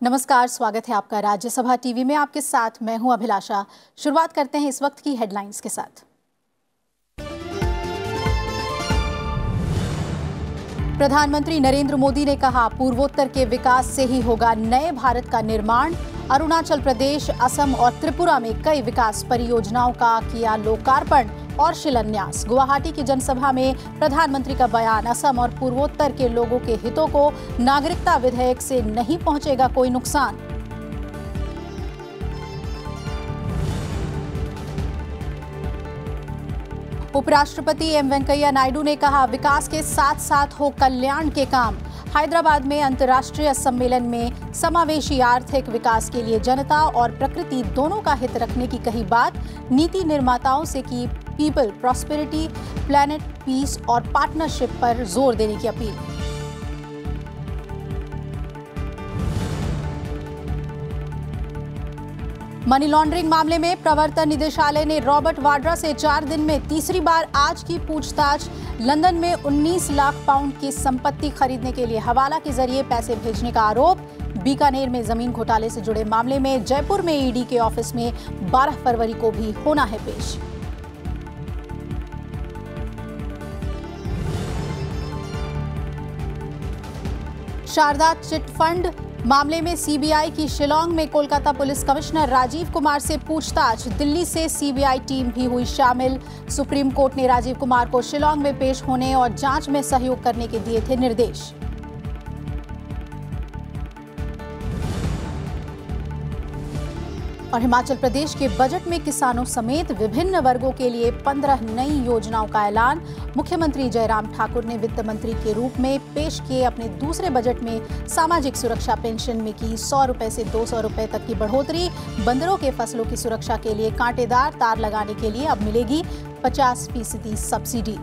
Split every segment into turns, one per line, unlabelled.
नमस्कार, स्वागत है आपका राज्यसभा टीवी में। आपके साथ मैं हूं अभिलाषा। शुरुआत करते हैं इस वक्त की हेडलाइंस के साथ। प्रधानमंत्री नरेंद्र मोदी ने कहा, पूर्वोत्तर के विकास से ही होगा नए भारत का निर्माण। अरुणाचल प्रदेश, असम और त्रिपुरा में कई विकास परियोजनाओं का किया लोकार्पण और शिलान्यास। गुवाहाटी की जनसभा में प्रधानमंत्री का बयान, असम और पूर्वोत्तर के लोगों के हितों को नागरिकता विधेयक से नहीं पहुंचेगा कोई नुकसान। उपराष्ट्रपति एम वेंकैया नायडू ने कहा, विकास के साथ साथ हो कल्याण के काम। हैदराबाद में अंतर्राष्ट्रीय सम्मेलन में समावेशी आर्थिक विकास के लिए जनता और प्रकृति दोनों का हित रखने की कही बात। नीति निर्माताओं से की पीपल, प्रॉस्पेरिटी, प्लैनेट, पीस और पार्टनरशिप पर जोर देने की अपील। मनी लॉन्ड्रिंग मामले में प्रवर्तन निदेशालय ने रॉबर्ट वाड्रा से 4 दिन में तीसरी बार आज की पूछताछ। लंदन में 19 लाख पाउंड की संपत्ति खरीदने के लिए हवाला के जरिए पैसे भेजने का आरोप। बीकानेर में जमीन घोटाले से जुड़े मामले में जयपुर में ईडी के ऑफिस में 12 फरवरी को भी होना है पेश। शारदा चिट फंड मामले में सीबीआई की शिलांग में कोलकाता पुलिस कमिश्नर राजीव कुमार से पूछताछ। दिल्ली से सीबीआई टीम भी हुई शामिल। सुप्रीम कोर्ट ने राजीव कुमार को शिलांग में पेश होने और जांच में सहयोग करने के दिए थे निर्देश। और हिमाचल प्रदेश के बजट में किसानों समेत विभिन्न वर्गों के लिए 15 नई योजनाओं का ऐलान। मुख्यमंत्री जयराम ठाकुर ने वित्त मंत्री के रूप में पेश किए अपने दूसरे बजट में सामाजिक सुरक्षा पेंशन में की 100 रुपए से 200 रुपए तक की बढ़ोतरी। बंदरों के फसलों की सुरक्षा के लिए कांटेदार तार लगाने के लिए अब मिलेगी 50% सब्सिडी।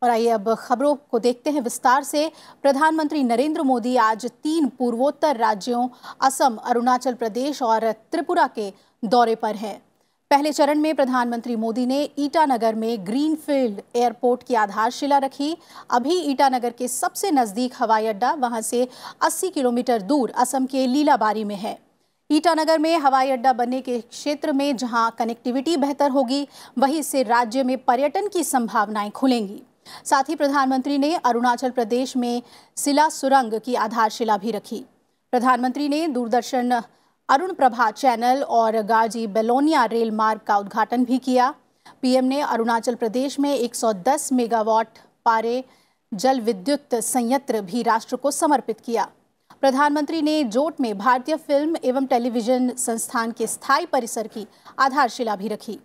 और आइए अब खबरों को देखते हैं विस्तार से। प्रधानमंत्री नरेंद्र मोदी आज 3 पूर्वोत्तर राज्यों असम, अरुणाचल प्रदेश और त्रिपुरा के दौरे पर हैं। पहले चरण में प्रधानमंत्री मोदी ने ईटानगर में ग्रीनफील्ड एयरपोर्ट की आधारशिला रखी। अभी ईटानगर के सबसे नजदीक हवाई अड्डा वहां से 80 किलोमीटर दूर असम के लीलाबारी में है। ईटानगर में हवाई अड्डा बनने के क्षेत्र में जहां कनेक्टिविटी बेहतर होगी, वहीं इससे राज्य में पर्यटन की संभावनाएं खुलेंगी। साथ ही प्रधानमंत्री ने अरुणाचल प्रदेश में सिला सुरंग की आधारशिला भी रखी। प्रधानमंत्री ने दूरदर्शन अरुण प्रभा चैनल और गाजी बेलोनिया रेल मार्ग का उद्घाटन भी किया। पीएम ने अरुणाचल प्रदेश में 110 मेगावाट पारे जल विद्युत संयंत्र भी राष्ट्र को समर्पित किया। प्रधानमंत्री ने जोट में भारतीय फिल्म एवं टेलीविजन संस्थान के स्थायी परिसर की आधारशिला भी रखी।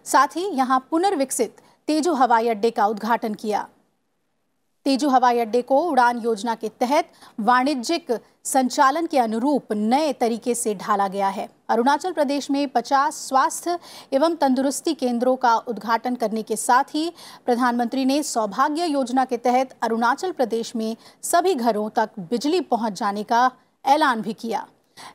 साथ ही यहां पुनर्विकसित तेजू हवाई अड्डे का उद्घाटन किया। तेजू हवाई अड्डे को उड़ान योजना के तहत वाणिज्यिक संचालन के अनुरूप नए तरीके से ढाला गया है। अरुणाचल प्रदेश में 50 स्वास्थ्य एवं तंदुरुस्ती केंद्रों का उद्घाटन करने के साथ ही प्रधानमंत्री ने सौभाग्य योजना के तहत अरुणाचल प्रदेश में सभी घरों तक बिजली पहुंच जाने का ऐलान भी किया।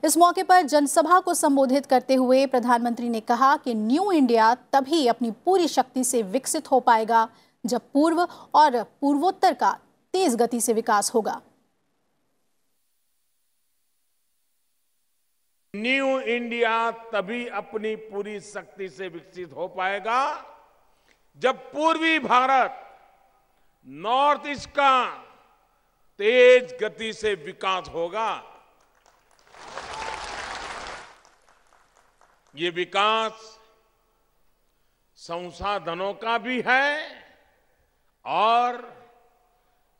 इस मौके पर जनसभा को संबोधित करते हुए प्रधानमंत्री ने कहा कि न्यू इंडिया तभी अपनी पूरी शक्ति से विकसित हो पाएगा जब पूर्व और पूर्वोत्तर का तेज गति से विकास होगा।
न्यू इंडिया तभी अपनी पूरी शक्ति से विकसित हो पाएगा जब पूर्वी भारत, नॉर्थ ईस्ट का तेज गति से विकास होगा। ये विकास संसाधनों का भी है और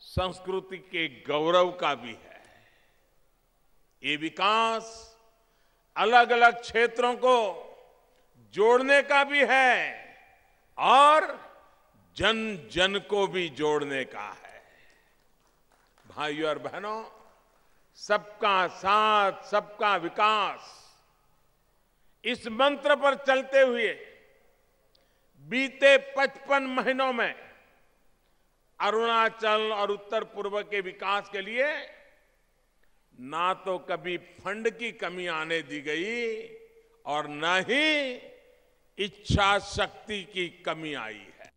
संस्कृति के गौरव का भी है। ये विकास अलग अलग क्षेत्रों को जोड़ने का भी है और जन जन को भी जोड़ने का है। भाइयों और बहनों, सबका साथ, सबका विकास, इस मंत्र पर चलते हुए बीते 55 महीनों में अरुणाचल और उत्तर पूर्व के विकास के लिए ना तो कभी फंड की कमी आने दी गई और न ही इच्छा शक्ति की कमी आई है।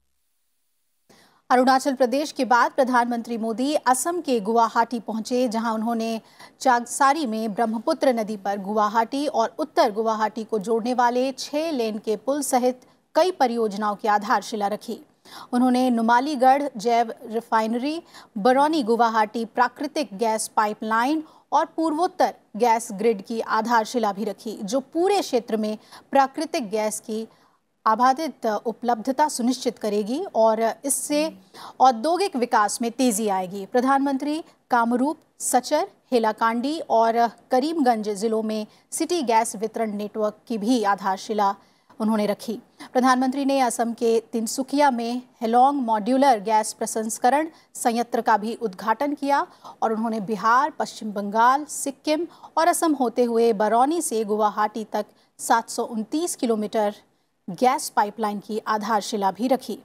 अरुणाचल प्रदेश के बाद प्रधानमंत्री मोदी असम के गुवाहाटी पहुंचे, जहां उन्होंने चांगसारी में ब्रह्मपुत्र नदी पर गुवाहाटी और उत्तर गुवाहाटी को जोड़ने वाले 6 लेन के पुल सहित कई परियोजनाओं की आधारशिला रखी। उन्होंने नुमालीगढ़ जैव रिफाइनरी, बरौनी गुवाहाटी प्राकृतिक गैस पाइपलाइन और पूर्वोत्तर गैस ग्रिड की आधारशिला भी रखी, जो पूरे क्षेत्र में प्राकृतिक गैस की आबादित उपलब्धता सुनिश्चित करेगी और इससे औद्योगिक विकास में तेजी आएगी। प्रधानमंत्री कामरूप, सचर, हेलाकांडी और करीमगंज जिलों में सिटी गैस वितरण नेटवर्क की भी आधारशिला उन्होंने रखी। प्रधानमंत्री ने असम के तिनसुकिया में हेलोंग मॉड्यूलर गैस प्रसंस्करण संयंत्र का भी उद्घाटन किया और उन्होंने बिहार, पश्चिम बंगाल, सिक्किम और असम होते हुए बरौनी से गुवाहाटी तक 729 किलोमीटर गैस पाइपलाइन की आधारशिला भी रखी।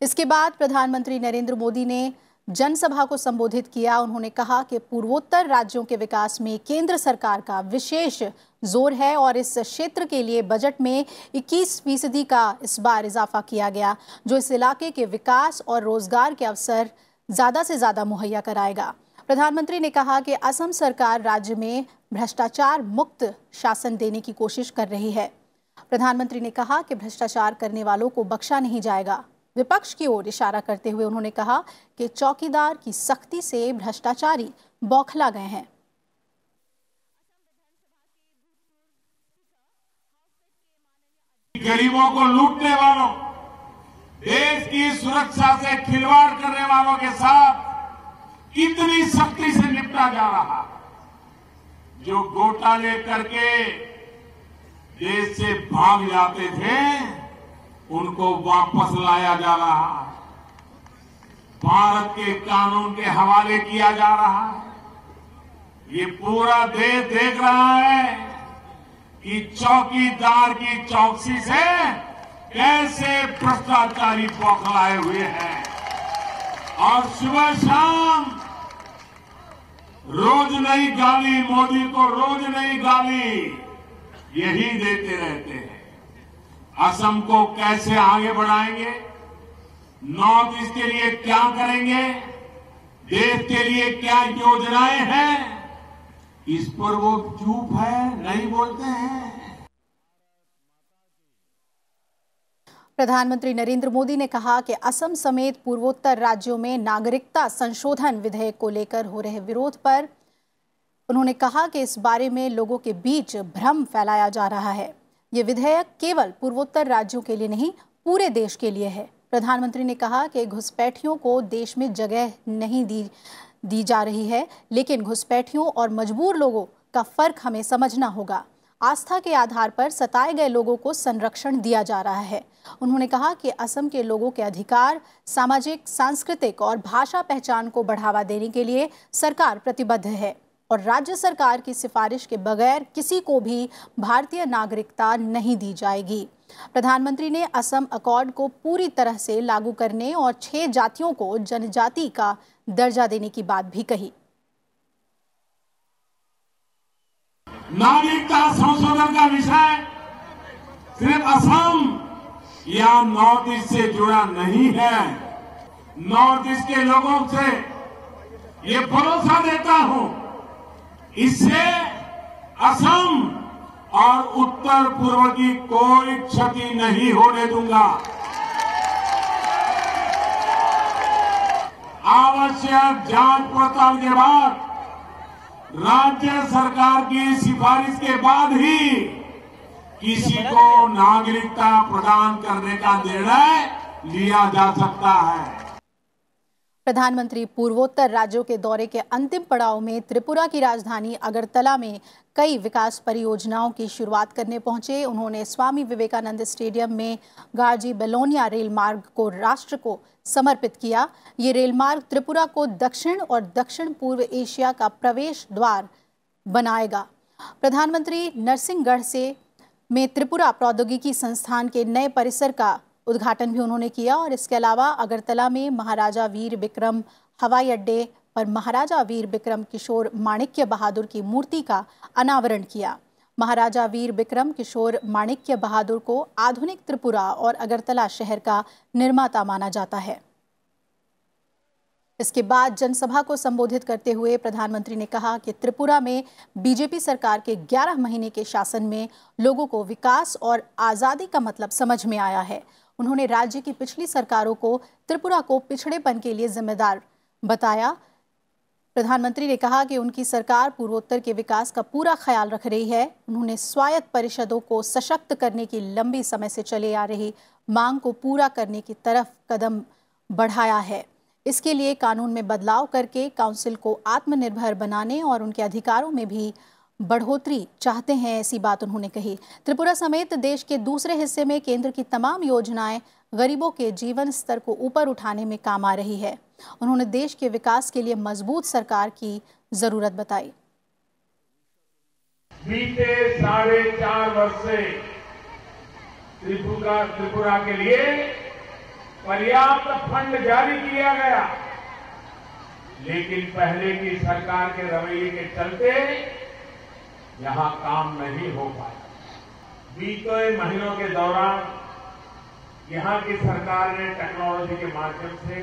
इसके बाद प्रधानमंत्री नरेंद्र मोदी ने जनसभा को संबोधित किया। उन्होंने कहा कि पूर्वोत्तर राज्यों के विकास में केंद्र सरकार का विशेष जोर है और इस क्षेत्र के लिए बजट में 21% का इस बार इजाफा किया गया, जो इस इलाके के विकास और रोजगार के अवसर ज्यादा से ज्यादा मुहैया कराएगा। प्रधानमंत्री ने कहा कि असम सरकार राज्य में भ्रष्टाचार मुक्त शासन देने की कोशिश कर रही है। प्रधानमंत्री ने कहा कि भ्रष्टाचार करने वालों को बख्शा नहीं जाएगा। विपक्ष की ओर इशारा करते हुए उन्होंने कहा कि चौकीदार की सख्ती से भ्रष्टाचारी बौखला गए हैं।
गरीबों को लूटने वालों, देश की सुरक्षा से खिलवाड़ करने वालों के साथ इतनी सख्ती से निपटा जा रहा, जो घोटाले करके देश से भाग जाते थे उनको वापस लाया जा रहा है, भारत के कानून के हवाले किया जा रहा है। ये पूरा देश देख रहा है कि चौकीदार की चौकसी से कैसे भ्रष्टाचारी बौखलाए हुए हैं और सुबह शाम रोज नई गाली, मोदी को रोज नई गाली यही देते रहते हैं। असम को कैसे आगे बढ़ाएंगे, नॉर्थ ईस्ट के लिए क्या करेंगे, देश के लिए क्या योजनाएं हैं, इस पर वो चुप है, नहीं बोलते हैं।
प्रधानमंत्री नरेंद्र मोदी ने कहा कि असम समेत पूर्वोत्तर राज्यों में नागरिकता संशोधन विधेयक को लेकर हो रहे विरोध पर उन्होंने कहा कि इस बारे में लोगों के बीच भ्रम फैलाया जा रहा है। ये विधेयक केवल पूर्वोत्तर राज्यों के लिए नहीं, पूरे देश के लिए है। प्रधानमंत्री ने कहा कि घुसपैठियों को देश में जगह नहीं दी जा रही है, लेकिन घुसपैठियों और मजबूर लोगों का फर्क हमें समझना होगा। आस्था के आधार पर सताए गए लोगों को संरक्षण दिया जा रहा है। उन्होंने कहा कि असम के लोगों के अधिकार, सामाजिक, सांस्कृतिक और भाषा पहचान को बढ़ावा देने के लिए सरकार प्रतिबद्ध है और राज्य सरकार की सिफारिश के बगैर किसी को भी भारतीय नागरिकता नहीं दी जाएगी। प्रधानमंत्री ने असम अकॉर्ड को पूरी तरह से लागू करने और 6 जातियों को जनजाति का दर्जा देने की बात भी कही।
नागरिकता संशोधन का विषय सिर्फ असम या नॉर्थ ईस्ट से जुड़ा नहीं है। नॉर्थ ईस्ट के लोगों से ये भरोसा देता हूं, इससे असम और उत्तर पूर्व की कोई क्षति नहीं होने दूंगा। आवश्यक जांच पड़ताल के बाद, राज्य सरकार की सिफारिश के बाद ही किसी को नागरिकता प्रदान करने का निर्णय लिया जा सकता है।
प्रधानमंत्री पूर्वोत्तर राज्यों के दौरे के अंतिम पड़ाव में त्रिपुरा की राजधानी अगरतला में कई विकास परियोजनाओं की शुरुआत करने पहुंचे। उन्होंने स्वामी विवेकानंद स्टेडियम में गाजी बेलोनिया रेल मार्ग को राष्ट्र को समर्पित किया। ये रेल मार्ग त्रिपुरा को दक्षिण और दक्षिण पूर्व एशिया का प्रवेश द्वार बनाएगा। प्रधानमंत्री नरसिंहगढ़ में त्रिपुरा प्रौद्योगिकी संस्थान के नए परिसर का उद्घाटन भी उन्होंने किया और इसके अलावा अगरतला में महाराजा वीर विक्रम हवाई अड्डे पर महाराजा वीर विक्रम किशोर माणिक्य बहादुर की मूर्ति का अनावरण किया। महाराजा वीर बिक्रम किशोर माणिक्य बहादुर को आधुनिक त्रिपुरा और अगरतला शहर का निर्माता माना जाता है। इसके बाद जनसभा को संबोधित करते हुए प्रधानमंत्री ने कहा कि त्रिपुरा में बीजेपी सरकार के 11 महीने के शासन में लोगों को विकास और आजादी का मतलब समझ में आया है। उन्होंने राज्य की पिछली सरकारों को त्रिपुरा को पिछड़ेपन के लिए जिम्मेदार बताया। प्रधानमंत्री ने कहा कि उनकी सरकार पूर्वोत्तर के विकास का पूरा ख्याल रख रही है। उन्होंने स्वायत्त परिषदों को सशक्त करने की लंबी समय से चले आ रही मांग को पूरा करने की तरफ कदम बढ़ाया है। इसके लिए कानून में बदलाव करके काउंसिल को आत्मनिर्भर बनाने और उनके अधिकारों में भी बढ़ोतरी चाहते हैं, ऐसी बात उन्होंने कही। त्रिपुरा समेत देश के दूसरे हिस्से में केंद्र की तमाम योजनाएं गरीबों के जीवन स्तर को ऊपर उठाने में काम आ रही है। उन्होंने देश के विकास के लिए मजबूत सरकार की जरूरत बताई।
बीते 4.5 वर्ष से त्रिपुरा के लिए पर्याप्त फंड जारी किया गया, लेकिन पहले की सरकार के रवैये के चलते यहां काम नहीं हो पाया। बीते महीनों के दौरान यहां की सरकार ने टेक्नोलॉजी के माध्यम से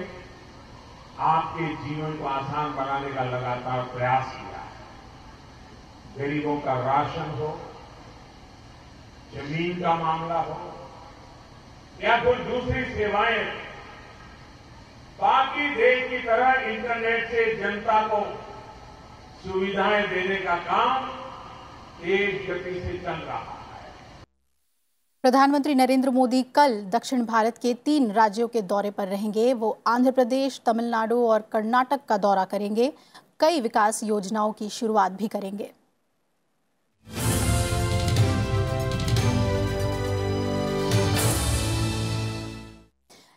आपके जीवन को आसान बनाने का लगातार प्रयास किया है। गरीबों का राशन हो, जमीन का मामला हो या कोई दूसरी सेवाएं, बाकी देश की तरह इंटरनेट से जनता को सुविधाएं देने का काम तेज गति से चल रहा है।
प्रधानमंत्री नरेंद्र मोदी कल दक्षिण भारत के 3 राज्यों के दौरे पर रहेंगे। वो आंध्र प्रदेश, तमिलनाडु और कर्नाटक का दौरा करेंगे। कई विकास योजनाओं की शुरुआत भी करेंगे।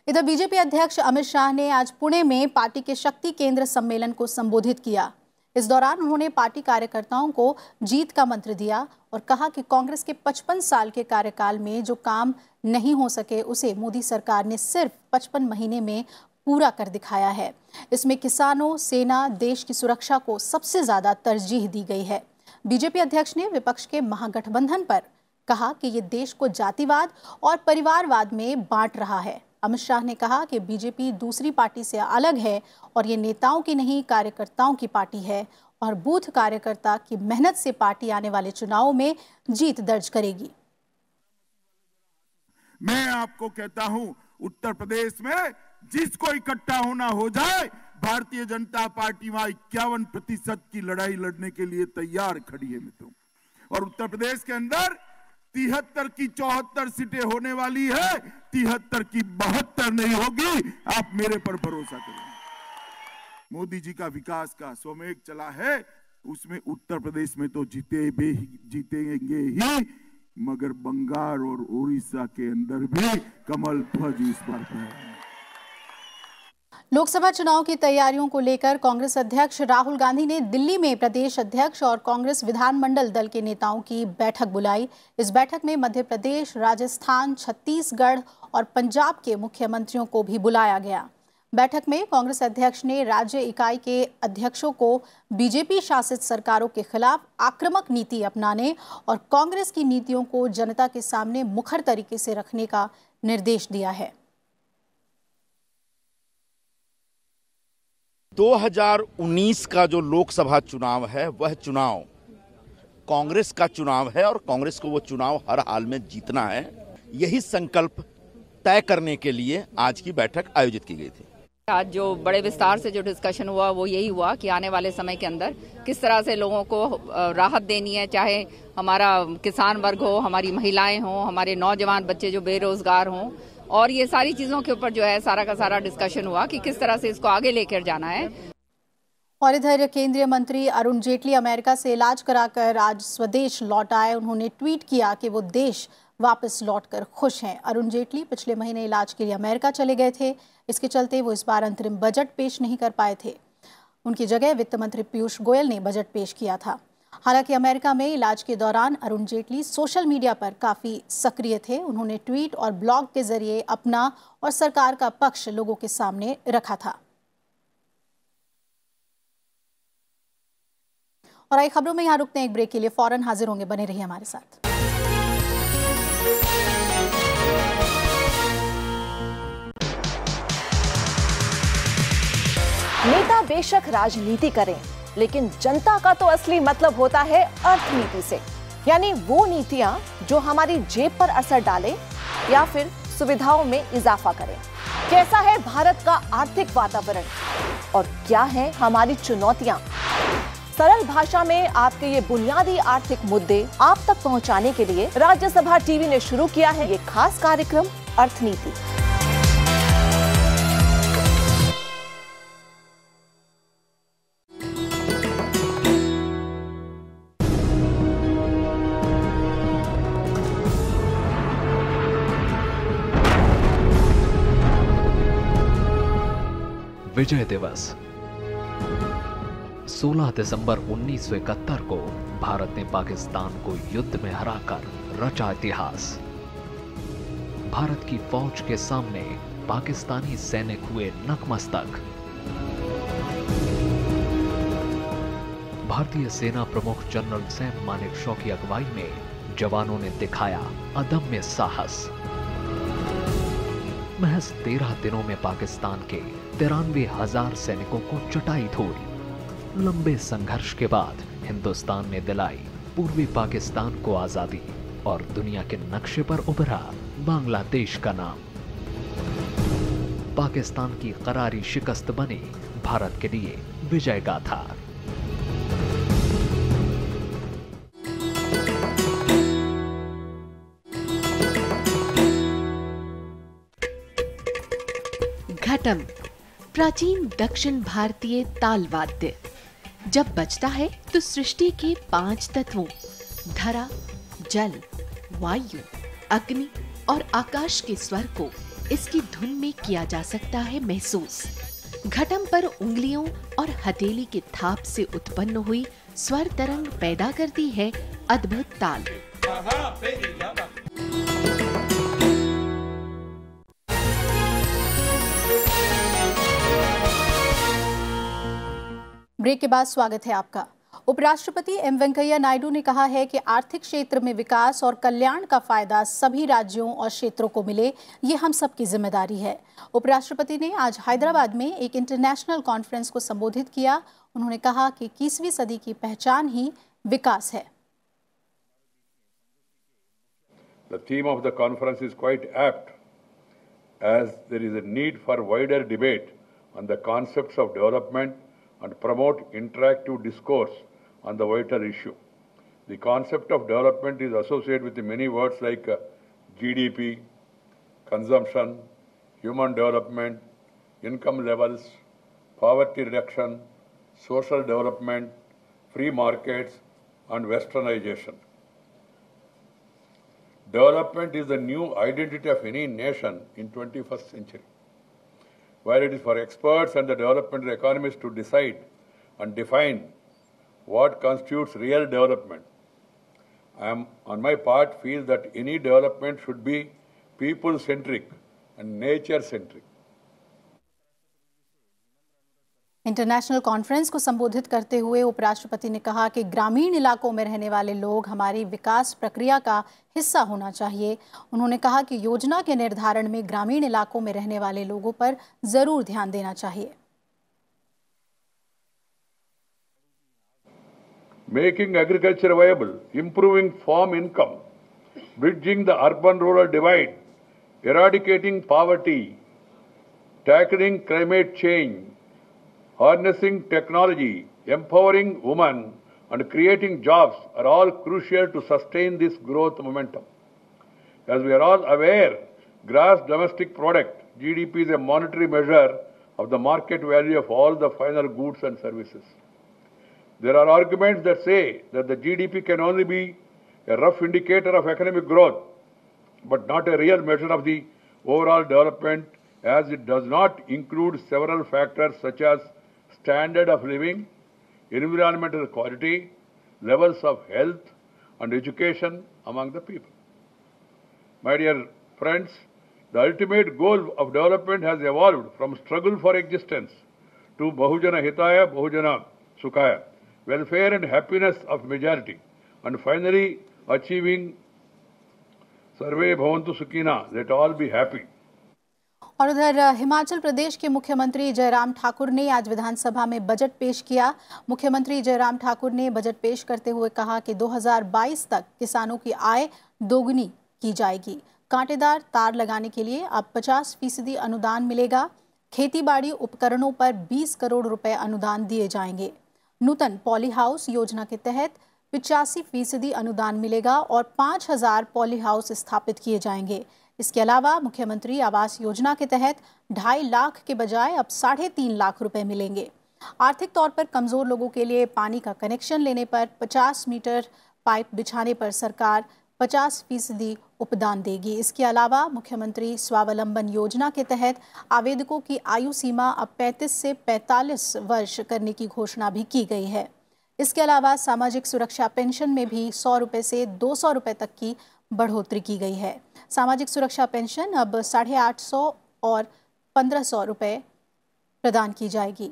इधर बीजेपी अध्यक्ष अमित शाह ने आज पुणे में पार्टी के शक्ति केंद्र सम्मेलन को संबोधित किया। इस दौरान उन्होंने पार्टी कार्यकर्ताओं को जीत का मंत्र दिया और कहा कि कांग्रेस के 55 साल के कार्यकाल में जो काम नहीं हो सके उसे मोदी सरकार ने सिर्फ 55 महीने में पूरा कर दिखाया है। इसमें किसानों, सेना, देश की सुरक्षा को सबसे ज्यादा तरजीह दी गई है। बीजेपी अध्यक्ष ने विपक्ष के महागठबंधन पर कहा कि ये देश को जातिवाद और परिवारवाद में बांट रहा है। अमित शाह ने कहा कि बीजेपी दूसरी पार्टी से अलग है और ये नेताओं की नहीं, कार्यकर्ताओं की पार्टी है और बूथ कार्यकर्ता की मेहनत से पार्टी आने वाले चुनावों में जीत दर्ज करेगी।
मैं आपको कहता हूं, उत्तर प्रदेश में जिसको इकट्ठा होना हो जाए, भारतीय जनता पार्टी वहां 51% की लड़ाई लड़ने के लिए तैयार खड़ी है मित्रों। और उत्तर प्रदेश के अंदर 73 की 74 सीटें होने वाली है, 73 की 72 नहीं होगी। आप मेरे पर भरोसा करें। मोदी जी का विकास का स्वमेघ चला है, उसमें उत्तर प्रदेश में तो जीतेंगे ही, मगर बंगाल और उड़ीसा के अंदर भी कमल ध्वज इस बार है।
लोकसभा चुनाव की तैयारियों को लेकर कांग्रेस अध्यक्ष राहुल गांधी ने दिल्ली में प्रदेश अध्यक्ष और कांग्रेस विधानमंडल दल के नेताओं की बैठक बुलाई। इस बैठक में मध्य प्रदेश, राजस्थान, छत्तीसगढ़ और पंजाब के मुख्यमंत्रियों को भी बुलाया गया। बैठक में कांग्रेस अध्यक्ष ने राज्य इकाई के अध्यक्षों को बीजेपी शासित सरकारों के खिलाफ आक्रामक नीति अपनाने और कांग्रेस की नीतियों को जनता के सामने मुखर तरीके से रखने का निर्देश दिया है।
2019 का जो लोकसभा चुनाव है वह चुनाव कांग्रेस का चुनाव है और कांग्रेस को वो चुनाव हर हाल में जीतना है। यही संकल्प तय करने के लिए आज की बैठक आयोजित की गई थी।
आज जो बड़े विस्तार से जो डिस्कशन हुआ वो यही हुआ कि आने वाले समय के अंदर किस तरह से लोगों को राहत देनी है, चाहे हमारा किसान वर्ग हो, हमारी महिलाएं हों, हमारे नौजवान बच्चे जो बेरोजगार हों, और ये सारी चीजों के ऊपर जो है सारा का सारा डिस्कशन हुआ कि किस तरह से इसको आगे लेकर जाना है।
और इधर केंद्रीय मंत्री अरुण जेटली अमेरिका से इलाज कराकर आज स्वदेश लौट आए। उन्होंने ट्वीट किया कि वो देश वापस लौटकर खुश हैं। अरुण जेटली पिछले महीने इलाज के लिए अमेरिका चले गए थे। इसके चलते वो इस बार अंतरिम बजट पेश नहीं कर पाए थे। उनकी जगह वित्त मंत्री पीयूष गोयल ने बजट पेश किया था। हालांकि अमेरिका में इलाज के दौरान अरुण जेटली सोशल मीडिया पर काफी सक्रिय थे। उन्होंने ट्वीट और ब्लॉग के जरिए अपना और सरकार का पक्ष लोगों के सामने रखा था। और आई खबरों में यहाँ रुकते हैं एक ब्रेक के लिए, फौरन हाजिर होंगे, बने रहिए हमारे साथ।
नेता बेशक राजनीति करें, लेकिन जनता का तो असली मतलब होता है अर्थनीति से, यानी वो नीतियां जो हमारी जेब पर असर डालें या फिर सुविधाओं में इजाफा करें। कैसा है भारत का आर्थिक वातावरण और क्या है हमारी चुनौतियां? सरल भाषा में आपके ये बुनियादी आर्थिक मुद्दे आप तक पहुंचाने के लिए राज्यसभा टीवी ने शुरू किया है ये खास कार्यक्रम अर्थनीति।
विजय दिवस 16 दिसंबर 1971 को भारत ने पाकिस्तान को युद्ध में हराकर रचा इतिहास। भारत की फौज के सामने पाकिस्तानी सैनिक हुए नतमस्तक। भारतीय सेना प्रमुख जनरल सैम मानेकशॉ की अगुवाई में जवानों ने दिखाया अदम्य साहस। महज 13 दिनों में पाकिस्तान के 93,000 सैनिकों को चटाई धोई। लंबे संघर्ष के बाद हिंदुस्तान ने दिलाई पूर्वी पाकिस्तान को आजादी और दुनिया के नक्शे पर उभरा बांग्लादेश का नाम। पाकिस्तान की करारी शिकस्त बनी भारत के लिए विजय गाथा।
घटम प्राचीन दक्षिण भारतीय ताल वाद्य। जब बजता है तो सृष्टि के 5 तत्वों धरा, जल, वायु, अग्नि और आकाश के स्वर को इसकी धुन में किया जा सकता है महसूस। घटम पर उंगलियों और हथेली के थाप से उत्पन्न हुई स्वर तरंग पैदा करती है अद्भुत ताल।
ब्रेक के बाद स्वागत है आपका। उपराष्ट्रपति एम वेंकैया नायडू ने कहा है कि आर्थिक क्षेत्र में विकास और कल्याण का फायदा सभी राज्यों और क्षेत्रों को मिले, ये हम सबकी जिम्मेदारी है। उपराष्ट्रपति ने आज हैदराबाद में एक इंटरनेशनल कॉन्फ्रेंस को संबोधित किया। उन्होंने कहा कि 21वीं सदी की पहचान ही विकास है।
The theme of the conference is quite apt, as there is a need for wider debate on the concepts of development and promote interactive discourse on the vital issue. The concept of development is associated with many words like GDP, consumption, human development, income levels, poverty reduction, social development, free markets, and westernization. Development is the new identity of any nation in 21st century. While it is for experts and the development economists to decide and define what constitutes real development, I am, on my part, feel that any development should be people-centric and nature-centric.
International conference को संबोधित करते हुए उपराष्ट्रपति ने कहा कि ग्रामीण इलाकों में रहने वाले लोग हमारी विकास प्रक्रिया का हिस्सा होना चाहिए। उन्होंने कहा कि योजना के निर्धारण में ग्रामीण इलाकों में रहने वाले लोगों पर जरूर ध्यान देना चाहिए।
Making agriculture viable, improving farm income, bridging the urban-rural divide, eradicating poverty, tackling climate change, harnessing technology, empowering women, and creating jobs are all crucial to sustain this growth momentum. As we are all aware, gross domestic product, GDP, is a monetary measure of the market value of all the final goods and services. There are arguments that say that the GDP can only be a rough indicator of economic growth, but not a real measure of the overall development, as it does not include several factors such as standard of living, environmental quality, levels of health and education among the people. My dear friends, the ultimate goal of development has evolved from struggle for existence to Bahujana Hitaya, Bahujana Sukhaya, welfare and happiness of majority, and finally achieving Sarve Bhavantu Sukhina, let all be happy.
और उधर हिमाचल प्रदेश के मुख्यमंत्री जयराम ठाकुर ने आज विधानसभा में budget पेश किया। मुख्यमंत्री जयराम ठाकुर ने बजट पेश करते हुए कहा कि 2022 तक किसानों की आय दोगुनी की जाएगी। कांटेदार तार लगाने के लिए अब 50% अनुदान मिलेगा। खेतीबाड़ी उपकरणों पर 20 करोड़ रुपए अनुदान दिए जाएंगे। नूतन पॉली हाउस योजना के तहत 85% अनुदान मिलेगा और 5000 पॉली हाउस स्थापित किए जाएंगे। इसके अलावा मुख्यमंत्री आवास योजना के तहत 2.5 लाख के बजाय अब 3.5 लाख रुपए मिलेंगे। आर्थिक तौर पर कमजोर लोगों के लिए पानी का कनेक्शन लेने पर 50 मीटर पाइप बिछाने पर सरकार 50% उपदान देगी। इसके अलावा मुख्यमंत्री स्वावलंबन योजना के तहत आवेदकों की आयु सीमा अब 35 से 45 वर्ष करने की घोषणा भी की गई है। इसके अलावा सामाजिक सुरक्षा पेंशन में भी 100 रुपए से 200 रुपए तक की बढ़ोतरी की गई है। सामाजिक सुरक्षा पेंशन अब 850 और 1500 रुपए प्रदान की जाएगी।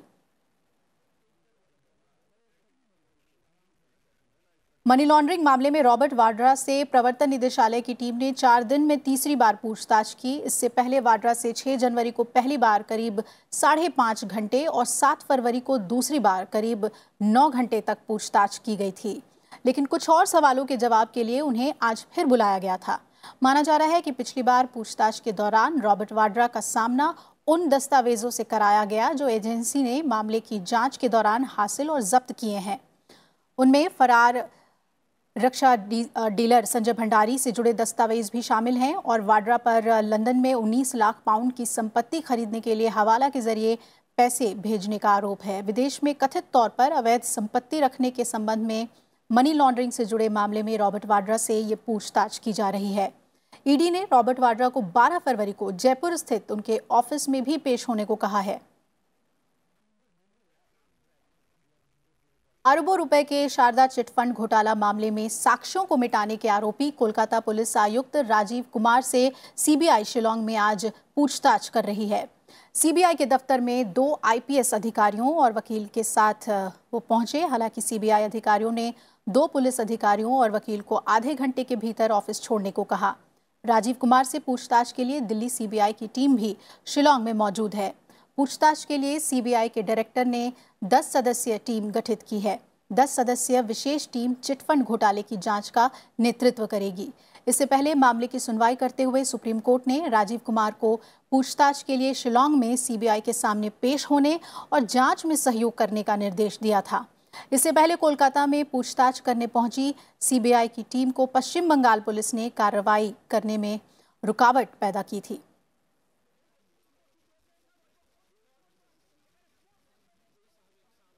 मनी लॉन्ड्रिंग मामले में रॉबर्ट वाड्रा से प्रवर्तन निदेशालय की टीम ने 4 दिन में तीसरी बार पूछताछ की। इससे पहले वाड्रा से 6 जनवरी को पहली बार करीब 5.5 घंटे और 7 फरवरी को दूसरी बार करीब 9 घंटे तक पूछताछ की गई थी, लेकिन कुछ और सवालों के जवाब के लिए उन्हें आज फिर बुलाया गया था। माना जा रहा है कि पिछली बार पूछताछ के दौरान रॉबर्ट वाड्रा का सामना उन दस्तावेजों से कराया गया जो एजेंसी ने मामले की जांच के दौरान हासिल और जब्त किए हैं। उनमें फरार रक्षा डीलर संजय भंडारी से जुड़े दस्तावेज भी शामिल हैं और वाड्रा पर लंदन में 19 लाख पाउंड की संपत्ति खरीदने के लिए हवाला के जरिए पैसे भेजने का आरोप है। विदेश में कथित तौर पर अवैध संपत्ति रखने के संबंध में मनी लॉन्ड्रिंग से जुड़े मामले में रॉबर्ट वाड्रा से ये पूछताछ की जा रही है। ईडी ने रॉबर्ट वाड्रा को 12 फरवरी को जयपुर स्थित उनके ऑफिस में भी पेश होने को कहा है। अरबों रुपए के शारदा चिटफंड घोटाला मामले में साक्ष्यों को मिटाने के आरोपी कोलकाता पुलिस आयुक्त राजीव कुमार से सीबीआई शिलांग में आज पूछताछ कर रही है। सीबीआई के दफ्तर में 2 आईपीएस अधिकारियों और वकील के साथ वो पहुंचे। हालांकि सीबीआई अधिकारियों ने 2 पुलिस अधिकारियों और वकील को आधे घंटे के भीतर ऑफिस छोड़ने को कहा। राजीव कुमार से पूछताछ के लिए दिल्ली सीबीआई की टीम भी शिलांग में मौजूद है। पूछताछ के लिए सीबीआई के डायरेक्टर ने 10 सदस्यीय टीम गठित की है। 10 सदस्यीय विशेष टीम चिटफंड घोटाले की जांच का नेतृत्व करेगी। इससे पहले मामले की सुनवाई करते हुए सुप्रीम कोर्ट ने राजीव कुमार को पूछताछ के लिए शिलांग में सीबीआई के सामने पेश होने और जांच में सहयोग करने का निर्देश दिया था। इससे पहले कोलकाता में पूछताछ करने पहुंची सीबीआई की टीम को पश्चिम बंगाल पुलिस ने कार्रवाई करने में रुकावट पैदा की थी।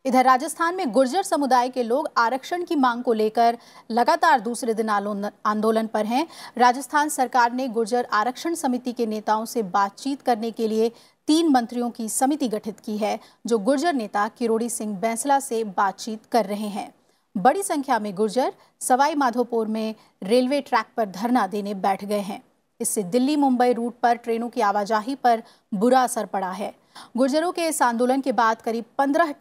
इधर राजस्थान में गुर्जर समुदाय के लोग आरक्षण की मांग को लेकर लगातार दूसरे दिन आंदोलन पर हैं। राजस्थान सरकार ने गुर्जर आरक्षण समिति के नेताओं से बातचीत करने के लिए 3 मंत्रियों की समिति गठित की है, जो गुर्जर नेता किरोड़ी सिंह बैंसला से बातचीत कर रहे हैं। बड़ी संख्या में गुर्जर सवाई माधोपुर में रेलवे ट्रैक पर धरना देने बैठ गए हैं। इससे दिल्ली मुंबई रूट पर ट्रेनों की आवाजाही पर बुरा असर पड़ा है। गुर्जरों के इस आंदोलन के बाद करीब 15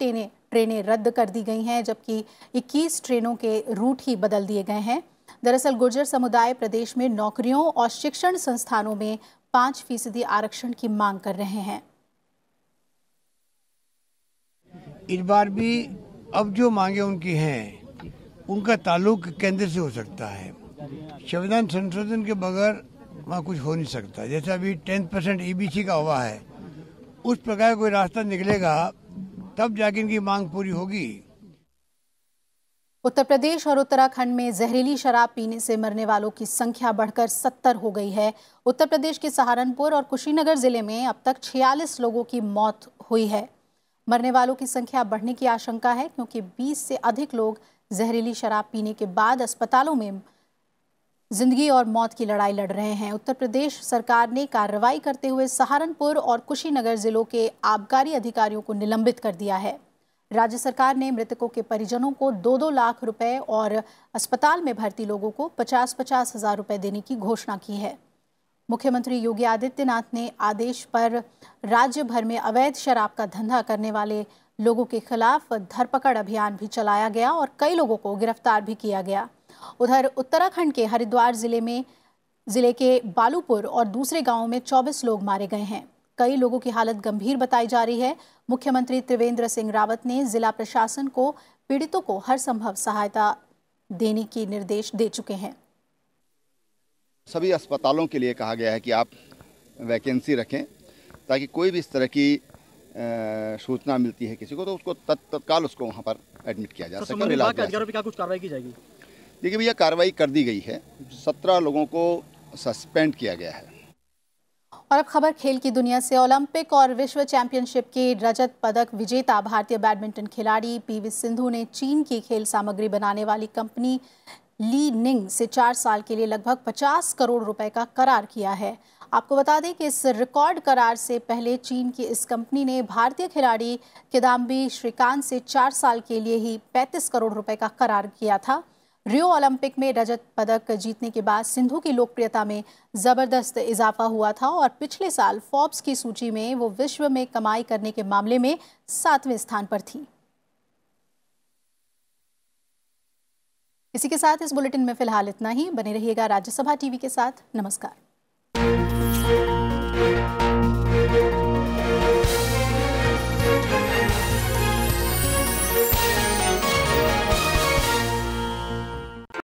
ट्रेनें रद्द कर दी गई हैं, जबकि 21 ट्रेनों के रूट ही बदल दिए गए हैं। दरअसल गुर्जर समुदाय प्रदेश में नौकरियों और शिक्षण संस्थानों में 5% आरक्षण की मांग कर रहे हैं।
इस बार भी अब जो मांगे उनकी हैं, उनका ताल्लुक केंद्र से हो सकता है। संविधान संशोधन के बगैर वहाँ कुछ हो नहीं सकता। जैसे अभी 10% EBC का हुआ है, उस प्रकार कोई रास्ता निकलेगा तब जाके इनकी मांग पूरी होगी।
उत्तर प्रदेश और उत्तराखंड में जहरीली शराब पीने से मरने वालों की संख्या बढ़कर 70 हो गई है। उत्तर प्रदेश के सहारनपुर और कुशीनगर जिले में अब तक 46 लोगों की मौत हुई है। मरने वालों की संख्या बढ़ने की आशंका है, क्योंकि 20 से अधिक लोग जहरीली शराब पीने के बाद अस्पतालों में जिंदगी और मौत की लड़ाई लड़ रहे हैं। उत्तर प्रदेश सरकार ने कार्रवाई करते हुए सहारनपुर और कुशीनगर जिलों के आबकारी अधिकारियों को निलंबित कर दिया है। राज्य सरकार ने मृतकों के परिजनों को 2-2 लाख रुपए और अस्पताल में भर्ती लोगों को 50-50 हजार रुपए देने की घोषणा की है। मुख्यमंत्री योगी आदित्यनाथ ने आदेश पर राज्य भर में अवैध शराब का धंधा करने वाले लोगों के खिलाफ धरपकड़ अभियान भी चलाया गया और कई लोगों को गिरफ्तार भी किया गया। उधर उत्तराखंड के हरिद्वार जिले के बालूपुर और दूसरे गांवों में 24 लोग मारे गए हैं। कई लोगों की हालत गंभीर बताई जा रही है। मुख्यमंत्री त्रिवेंद्र सिंह रावत ने जिला प्रशासन को पीड़ितों को हर संभव सहायता देने के निर्देश दे चुके हैं।
सभी अस्पतालों के लिए कहा गया है कि आप वैकेंसी रखें ताकि कोई भी इस तरह की सूचना मिलती है किसी को तो उसको तत्काल उसको वहाँ पर एडमिट किया जा सके।
अधिकारियों पे क्या कुछ कार्रवाई की जाएगी?
देखिए भैया, कार्रवाई कर दी गई है। 17 लोगों को सस्पेंड किया गया है।
और अब खबर खेल की दुनिया से। ओलंपिक और विश्व चैंपियनशिप के रजत पदक विजेता भारतीय बैडमिंटन खिलाड़ी पीवी सिंधु ने चीन की खेल सामग्री बनाने वाली कंपनी ली निंग से 4 साल के लिए लगभग 50 करोड़ रुपए का करार किया है। आपको बता दें कि इस रिकॉर्ड करार से पहले चीन की इस कंपनी ने भारतीय खिलाड़ी किदाम्बी श्रीकांत से 4 साल के लिए ही 35 करोड़ रुपए का करार किया था। रियो ओलंपिक में रजत पदक जीतने के बाद सिंधु की लोकप्रियता में जबरदस्त इजाफा हुआ था और पिछले साल फोर्ब्स की सूची में वो विश्व में कमाई करने के मामले में 7वें स्थान पर थी। इसी के साथ इस बुलेटिन में फिलहाल इतना ही। बने रहिएगा राज्यसभा टीवी के साथ। नमस्कार।